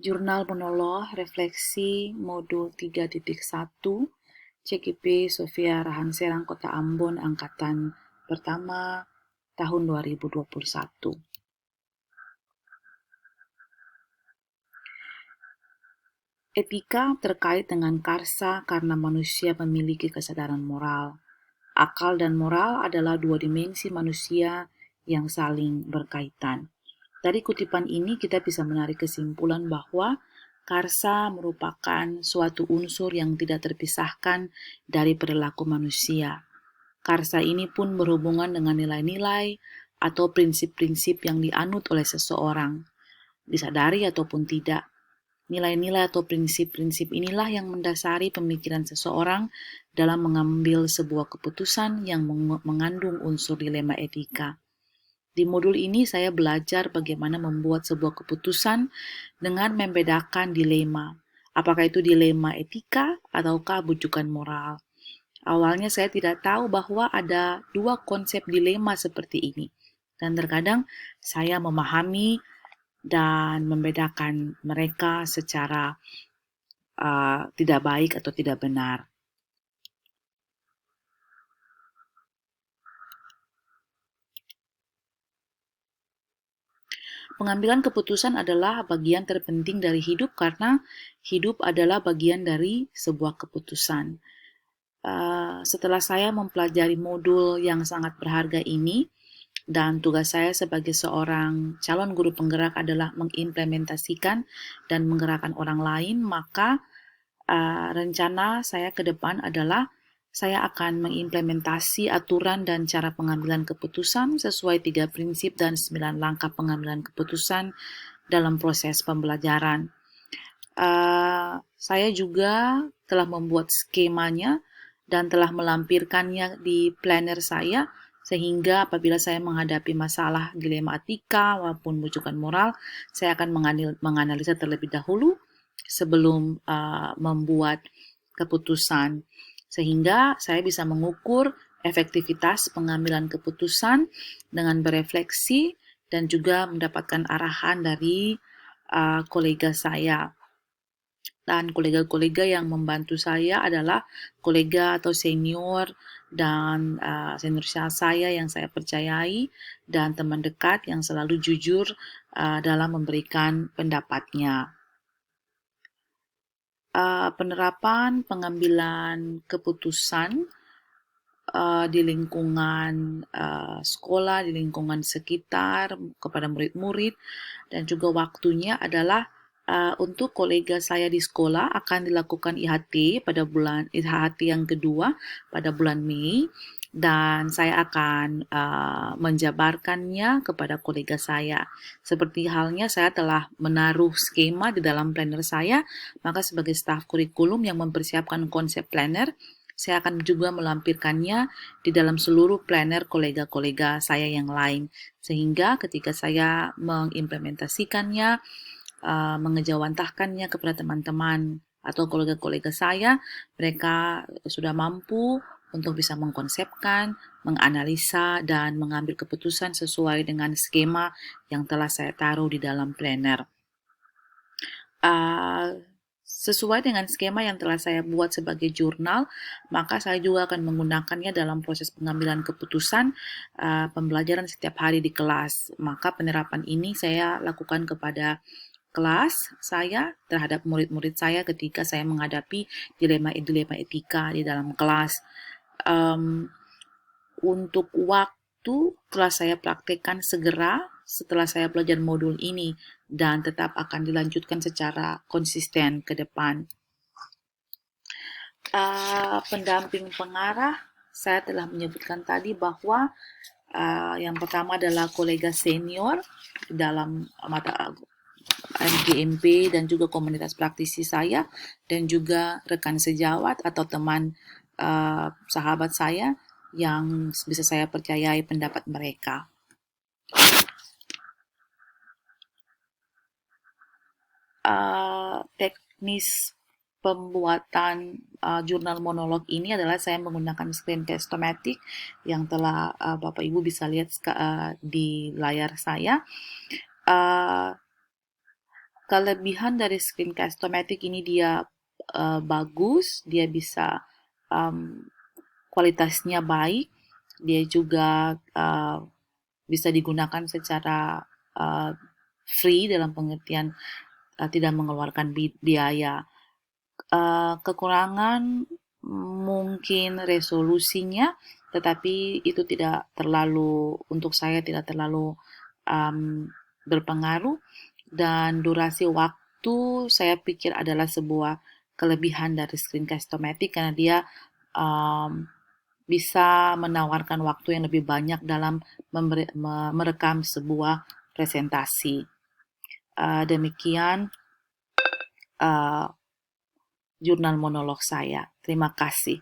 Jurnal Monolog Refleksi Modul 3.1 CGP Sofia Rahan Serang Kota Ambon Angkatan Pertama tahun 2021. Etika terkait dengan karsa karena manusia memiliki kesadaran moral. Akal dan moral adalah dua dimensi manusia yang saling berkaitan. Dari kutipan ini kita bisa menarik kesimpulan bahwa karsa merupakan suatu unsur yang tidak terpisahkan dari perilaku manusia. Karsa ini pun berhubungan dengan nilai-nilai atau prinsip-prinsip yang dianut oleh seseorang, disadari ataupun tidak. Nilai-nilai atau prinsip-prinsip inilah yang mendasari pemikiran seseorang dalam mengambil sebuah keputusan yang mengandung unsur dilema etika. Di modul ini saya belajar bagaimana membuat sebuah keputusan dengan membedakan dilema. Apakah itu dilema etika ataukah bujukan moral? Awalnya saya tidak tahu bahwa ada dua konsep dilema seperti ini. Dan terkadang saya memahami dan membedakan mereka secara tidak baik atau tidak benar. Pengambilan keputusan adalah bagian terpenting dari hidup karena hidup adalah bagian dari sebuah keputusan. Setelah saya mempelajari modul yang sangat berharga ini, dan tugas saya sebagai seorang calon guru penggerak adalah mengimplementasikan dan menggerakkan orang lain, maka rencana saya ke depan adalah saya akan mengimplementasi aturan dan cara pengambilan keputusan sesuai 3 prinsip dan 9 langkah pengambilan keputusan dalam proses pembelajaran. Saya juga telah membuat skemanya dan telah melampirkannya di planner saya, sehingga apabila saya menghadapi masalah dilema etika maupun bujukan moral, saya akan menganalisa terlebih dahulu sebelum membuat keputusan, sehingga saya bisa mengukur efektivitas pengambilan keputusan dengan berefleksi dan juga mendapatkan arahan dari kolega saya. Dan kolega-kolega yang membantu saya adalah kolega atau senior dan senior saya yang saya percayai dan teman dekat yang selalu jujur dalam memberikan pendapatnya. Penerapan pengambilan keputusan di lingkungan sekolah, di lingkungan sekitar, kepada murid-murid, dan juga waktunya adalah untuk kolega saya di sekolah akan dilakukan IHT yang kedua pada bulan Mei, dan saya akan menjabarkannya kepada kolega saya. Seperti halnya saya telah menaruh skema di dalam planner saya, maka sebagai staf kurikulum yang mempersiapkan konsep planner, saya akan juga melampirkannya di dalam seluruh planner kolega-kolega saya yang lain. Sehingga ketika saya mengimplementasikannya, mengejawantahkannya kepada teman-teman atau kolega-kolega saya, mereka sudah mampu untuk bisa mengkonsepkan, menganalisa, dan mengambil keputusan sesuai dengan skema yang telah saya taruh di dalam planner. Sesuai dengan skema yang telah saya buat sebagai jurnal, maka saya juga akan menggunakannya dalam proses pengambilan keputusan pembelajaran setiap hari di kelas. Maka penerapan ini saya lakukan kepada kelas saya terhadap murid-murid saya ketika saya menghadapi dilema-dilema etika di dalam kelas. Untuk waktu telah saya praktekkan segera setelah saya belajar modul ini dan tetap akan dilanjutkan secara konsisten ke depan. Pendamping pengarah, saya telah menyebutkan tadi bahwa yang pertama adalah kolega senior dalam mata MGMP dan juga komunitas praktisi saya, dan juga rekan sejawat atau teman sahabat saya yang bisa saya percayai pendapat mereka. Teknis pembuatan jurnal monolog ini adalah saya menggunakan screen testomatic yang telah Bapak Ibu bisa lihat di layar saya. Kelebihan dari Screencast-O-Matic ini dia bagus, dia bisa um, kualitasnya baik, dia juga bisa digunakan secara uh, free dalam pengertian tidak mengeluarkan biaya. Kekurangan mungkin resolusinya, tetapi itu tidak terlalu untuk saya tidak terlalu berpengaruh, dan durasi waktu saya pikir adalah sebuah kelebihan dari Screencast-O-Matic karena dia um, bisa menawarkan waktu yang lebih banyak dalam merekam sebuah presentasi. Demikian uh, jurnal monolog saya. Terima kasih.